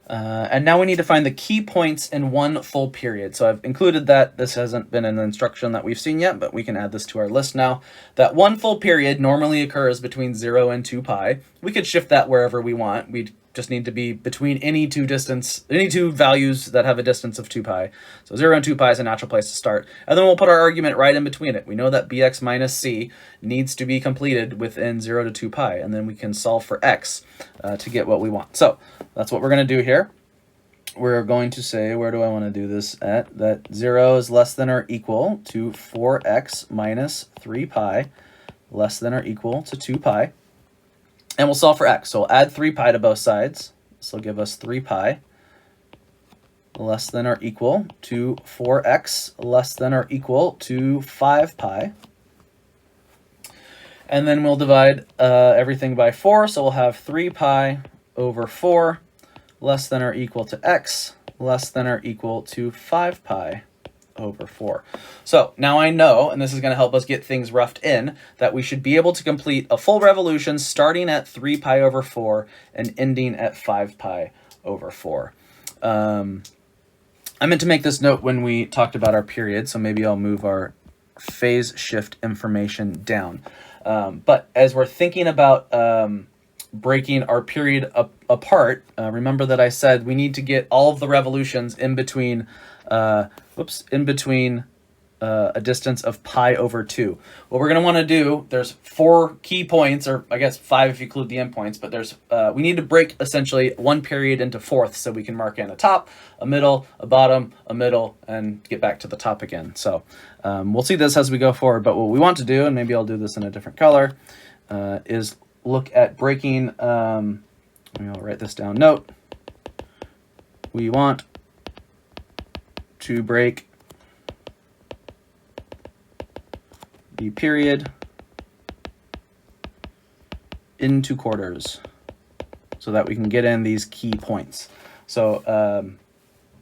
And now we need to find the key points in one full period. So I've included that. This hasn't been an instruction that we've seen yet, but we can add this to our list now. That one full period normally occurs between 0 and 2 pi. We could shift that wherever we want. We just need to be between any two values that have a distance of 2 pi. So 0 and 2 pi is a natural place to start. And then we'll put our argument right in between it. We know that bx minus c needs to be completed within 0 to 2 pi, and then we can solve for x to get what we want. So that's what we're going to do here. We're going to say, where do I want to do this at? That 0 is less than or equal to 4x minus 3 pi less than or equal to 2 pi. And we'll solve for x. So we'll add 3 pi to both sides. This will give us 3 pi less than or equal to 4x less than or equal to 5 pi. And then we'll divide everything by 4. So we'll have 3 pi over 4 less than or equal to x less than or equal to 5 pi over 4. So now I know, and this is going to help us get things roughed in, that we should be able to complete a full revolution starting at 3 pi over 4 and ending at 5 pi over 4. I meant to make this note when we talked about our period, so maybe I'll move our phase shift information down. But as we're thinking about breaking our period apart, remember that I said we need to get all of the revolutions in between a distance of pi over 2. What we're going to want to do, there's 4 key points, or I guess 5 if you include the endpoints, but there's we need to break essentially one period into fourths so we can mark in a top, a middle, a bottom, a middle, and get back to the top again. So we'll see this as we go forward, but what we want to do, and maybe I'll do this in a different color, is look at breaking, I'll write this down, note, we want to break the period into quarters so that we can get in these key points. So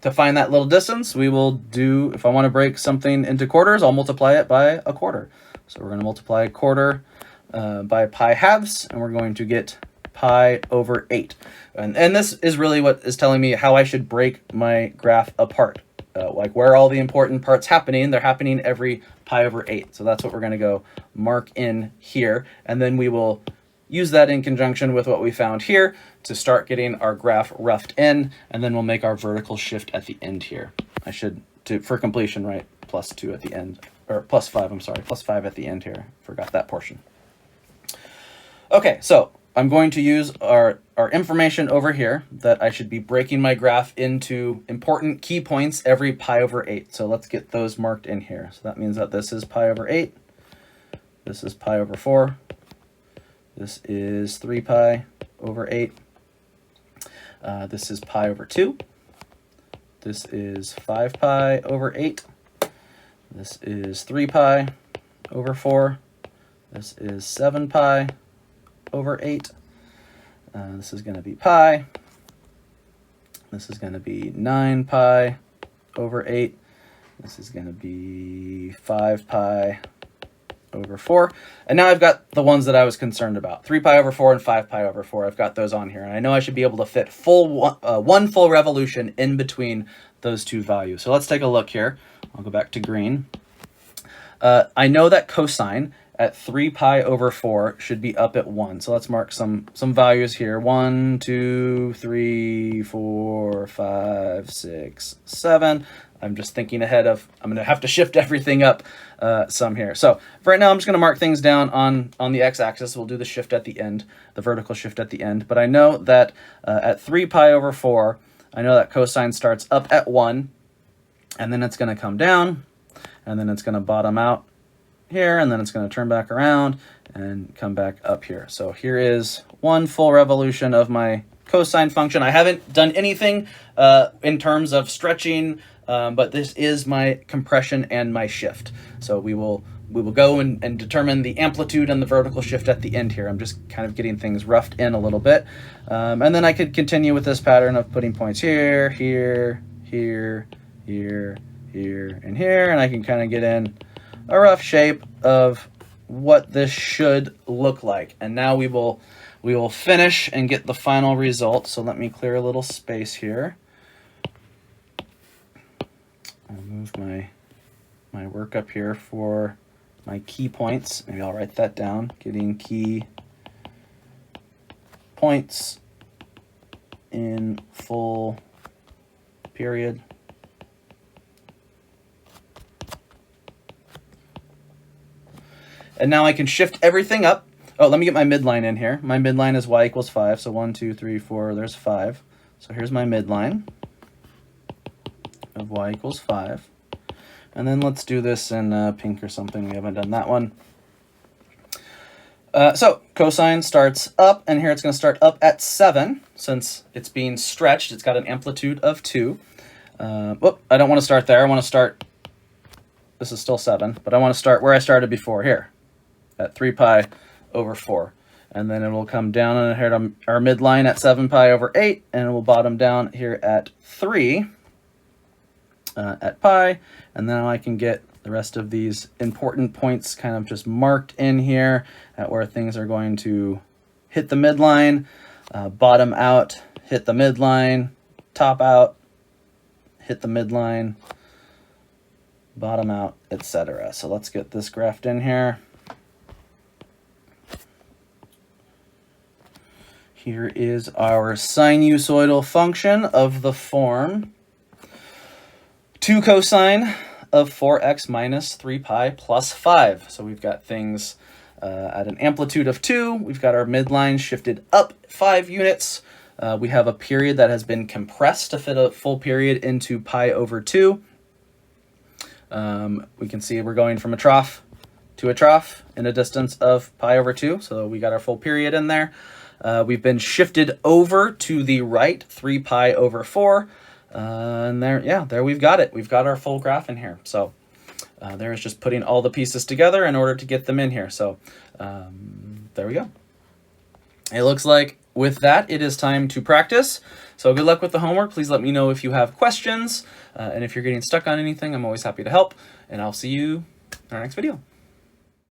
to find that little distance, we will do, if I want to break something into quarters, I'll multiply it by a quarter. So we're going to multiply a quarter by pi halves, and we're going to get pi over 8. And this is really what is telling me how I should break my graph apart. Like where are all the important parts happening? They're happening every pi over 8. So that's what we're going to go mark in here. And then we will use that in conjunction with what we found here to start getting our graph roughed in. And then we'll make our vertical shift at the end here. I should, for completion, write +2 at the end. Or +5, I'm sorry, +5 at the end here. Forgot that portion. Okay, so I'm going to use our information over here that I should be breaking my graph into important key points every pi over 8. So let's get those marked in here. So that means that this is pi over 8. This is pi over 4. This is 3 pi over 8. This is pi over 2. This is 5 pi over 8. This is 3 pi over 4. This is 7 pi over 8. This is going to be pi. This is going to be 9 pi over 8. This is going to be 5 pi over 4. And now I've got the ones that I was concerned about. 3 pi over 4 and 5 pi over 4. I've got those on here. And I know I should be able to fit one full revolution in between those two values. So let's take a look here. I'll go back to green. I know that cosine at 3 pi over 4 should be up at 1. So let's mark some values here. 1, 2, 3, 4, 5, 6, 7. I'm just thinking ahead of, I'm going to have to shift everything up some here. So for right now, I'm just going to mark things down on the x-axis. We'll do the shift at the end, the vertical shift at the end. But I know that at 3 pi over 4, I know that cosine starts up at 1, and then it's going to come down, and then it's going to bottom out here, and then it's going to turn back around and come back up here. So here is one full revolution of my cosine function. I haven't done anything in terms of stretching, but this is my compression and my shift. So we will go and determine the amplitude and the vertical shift at the end here. I'm just kind of getting things roughed in a little bit. And then I could continue with this pattern of putting points here, here, here, here, here, and here, and I can kind of get in a rough shape of what this should look like. And now we will finish and get the final result. So let me clear a little space here. I'll move my work up here for my key points. Maybe I'll write that down. Getting key points in full period. And now I can shift everything up. Oh, let me get my midline in here. My midline is y equals 5. So 1, 2, 3, 4, there's 5. So here's my midline of y equals 5. And then let's do this in pink or something. We haven't done that one. So cosine starts up, and here it's going to start up at 7. Since it's being stretched, it's got an amplitude of 2. Whoop, I don't want to start there. I want to start, this is still 7, but I want to start where I started before, here, at 3 pi over 4. And then it will come down and hit our midline at 7 pi over 8, and it will bottom down here at 3 at pi. And now I can get the rest of these important points kind of just marked in here at where things are going to hit the midline, bottom out, hit the midline, top out, hit the midline, bottom out, etc. So let's get this graphed in here. Here is our sinusoidal function of the form 2 cosine of 4x minus 3 pi plus 5. So we've got things at an amplitude of 2. We've got our midline shifted up 5 units. We have a period that has been compressed to fit a full period into pi over 2. We can see we're going from a trough to a trough in a distance of pi over 2. So we got our full period in there. We've been shifted over to the right, 3 pi over 4. And there we've got it. We've got our full graph in here. So there is just putting all the pieces together in order to get them in here. So there we go. It looks like with that, it is time to practice. So good luck with the homework. Please let me know if you have questions. And if you're getting stuck on anything, I'm always happy to help. And I'll see you in our next video.